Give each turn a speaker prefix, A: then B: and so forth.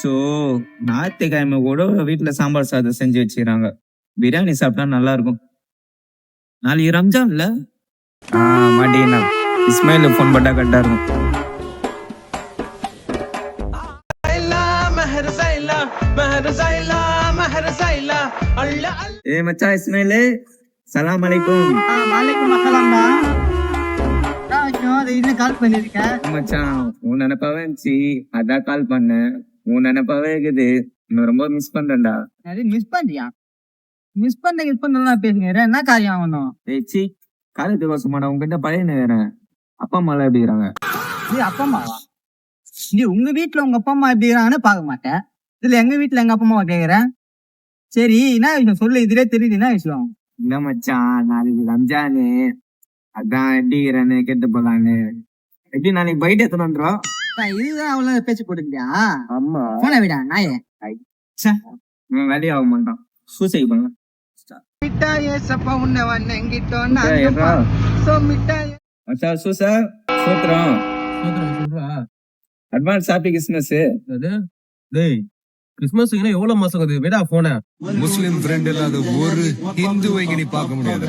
A: So ஞாயிற்றுக்கிழமை கூட வீட்டுல சாம்பார் சாதம் செஞ்சு வச்சுக்கிறாங்க. பிரியாணி சாப்பிட்டா நல்லா இருக்கும். நாளைக்கு ரம்ஜான்ல மாட்டீங்கன்னா இஸ்மாயில ஃபோன் பண்ணா கரெக்டா இருக்கும். ஏ மச்சான் இஸ்மாயிலு, சலாம் அலைக்கும்.
B: வாலைக்கும் அஸ்ஸலாம்டா. இன்னும் கால் பண்ணிருக்கேன்
A: மச்சான் உன் நினைப்பாவே இருந்துச்சு, அதான் கால் பண்ணேன். உன் நினைப்பாவே இருக்குது, நான் ரொம்ப மிஸ் பண்றேன்டா.
B: மிஸ் பண்றியா? மிஸ் பண்ண பேசுங்க. என்ன காரியம் ஆகணும்?
A: சி காலேஜ் வருஷமாடா உங்ககிட்ட பழைய நேரம். அப்பா அம்மா எல்லாம் எப்படி இருக்கிறாங்க?
B: அப்பா அம்மாவா? நீ உங்க வீட்டுல உங்க அப்பா அம்மா எப்படி இருக்கிறாங்கன்னு பார்க்க மாட்டேன். இதுல எங்க வீட்டுல எங்க அப்பா அம்மாவை கேக்குறேன். சரி என்ன விஷயம் சொல்லு, இதுலயே தெரியுது என்ன விஷயம்?
A: இல்ல மச்சான், நாளைக்கு ரம்ஜானு, அதான் எப்படி இருக்கிறேன்னு கேட்டு போலான்னு. எப்படி நாளைக்கு பைட் எத்தனை வந்துடும்?
B: இதுதான் அவ்வளவு பேச்சு போட்டுக்கிட்டியா?
A: ஆமா.
B: போன விடா நாயே.
A: வேலையே ஆக மாட்டான். சூசைட் பண்ண அட்வான்ஸ் ஹாப்பி கிறிஸ்மஸ்.
C: கிறிஸ்மஸ் எவ்வளவு மாசம் விடா போன
D: முஸ்லிம் ஃப்ரெண்ட் இல்லாத ஒரு ஹிந்துவை நீ பார்க்க முடியாது.